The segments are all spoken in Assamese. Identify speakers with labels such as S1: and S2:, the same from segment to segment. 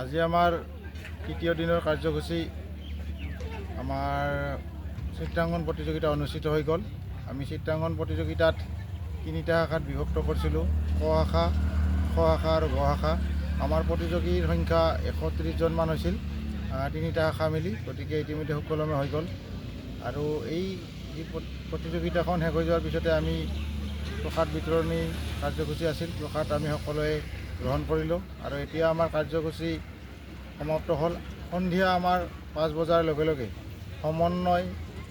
S1: আজি আমাৰ তৃতীয় দিনৰ কাৰ্যসূচী আমাৰ চিত্ৰাংকন প্ৰতিযোগিতা অনুষ্ঠিত হৈ গ'ল। আমি চিত্ৰাংকন প্ৰতিযোগিতাত তিনিটা শাখাত বিভক্ত কৰিছিলোঁ, ক শাখা, খ শাখা আৰু গ শাখা। আমাৰ প্ৰতিযোগীৰ সংখ্যা 130জনমান হৈছিল, তিনিটা শাখা মিলি। গতিকে ইতিমধ্যে সুকলমে হৈ গ'ল। আৰু এই প্ৰতিযোগিতাখন শেষ হৈ যোৱাৰ পিছতে আমি প্ৰসাদ বিতৰণী কাৰ্যসূচী আছিল। প্ৰসাদ আমি সকলোৱে গ্ৰহণ কৰিলোঁ। আৰু এতিয়া আমাৰ কাৰ্যসূচী সমাপ্ত হ'ল। সন্ধিয়া আমাৰ 5 বজাৰ লগে লগে সমন্বয়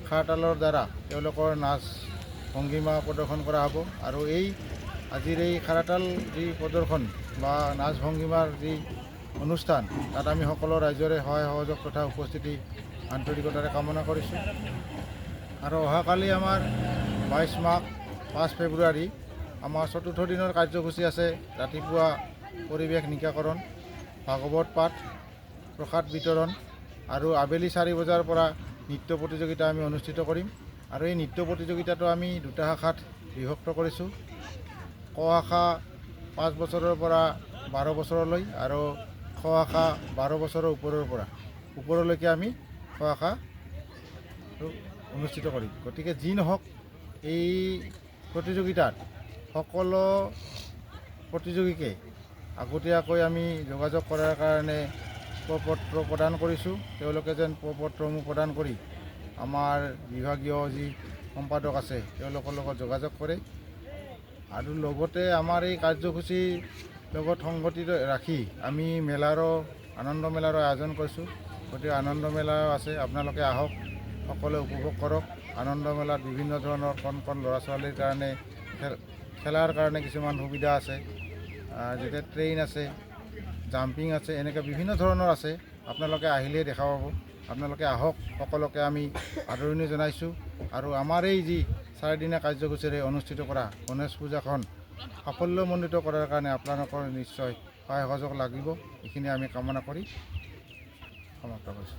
S1: খাৰতালৰ দ্বাৰা তেওঁলোকৰ নাচ ভংগীমা প্ৰদৰ্শন কৰা হ'ব। আৰু আজিৰ এই খাৰতাল যি প্ৰদৰ্শন বা নাচ ভংগীমাৰ যি অনুষ্ঠান, তাত আমি সকলো ৰাইজৰে সহায় সহযোগ তথা উপস্থিতি আন্তৰিকতাৰে কামনা কৰিছোঁ। আৰু অহাকালি আমাৰ 22 মাঘ 5 ফেব্ৰুৱাৰী আমাৰ চতুৰ্থ দিনৰ কাৰ্যসূচী আছে। ৰাতিপুৱা পৰিৱেশ নিকাকৰণ, ভাগৱত পাঠ, প্ৰসাদ বিতৰণ আৰু আবেলি 4 বজাৰ পৰা নৃত্য প্ৰতিযোগিতা আমি অনুষ্ঠিত কৰিম। আৰু এই নৃত্য প্ৰতিযোগিতাটো আমি দুটা শাখাত বিভক্ত কৰিছোঁ। ক শাখা 5 বছৰৰ পৰা 12 বছৰলৈ আৰু খ শাখা 12 বছৰৰ ওপৰলৈকে আমি খ শাখা অনুষ্ঠিত কৰিম। গতিকে যি নহওক, এই প্ৰতিযোগিতাত সকলো প্ৰতিযোগীকে আগতীয়াকৈ আমি যোগাযোগ কৰাৰ কাৰণে প্ৰ-পত্ৰ প্ৰদান কৰিছোঁ। তেওঁলোকে যেন প্ৰ-পত্ৰসমূহ প্ৰদান কৰি আমাৰ বিভাগীয় যি সম্পাদক আছে তেওঁলোকৰ লগত যোগাযোগ কৰে। আৰু লগতে আমাৰ এই কাৰ্যসূচীৰ লগত সংগতি ৰাখি আমি আনন্দ মেলাৰো আয়োজন কৰিছোঁ। গতিকে আনন্দ মেলাও আছে, আপোনালোকে আহক, সকলোৱে উপভোগ কৰক। আনন্দ মেলাত বিভিন্ন ধৰণৰ কণ ল'ৰা ছোৱালীৰ কাৰণে খেলাৰ কাৰণে কিছুমান সুবিধা আছে, যেতিয়া ট্ৰেইন আছে, জাম্পিং আছে, এনেকৈ বিভিন্ন ধৰণৰ আছে। আপোনালোকে আহিলেই দেখা পাব। আপোনালোকে আহক, সকলোকে আমি আদৰণি জনাইছোঁ। আৰু আমাৰ এই যি 4 দিনীয়া কাৰ্যসূচীৰে অনুষ্ঠিত কৰা গণেশ পূজাখন সাফল্যমণ্ডিত কৰাৰ কাৰণে আপোনালোকৰ নিশ্চয় সহায় সহযোগ লাগিব। এইখিনি আমি কামনা কৰি সমাপ্ত কৰিছোঁ।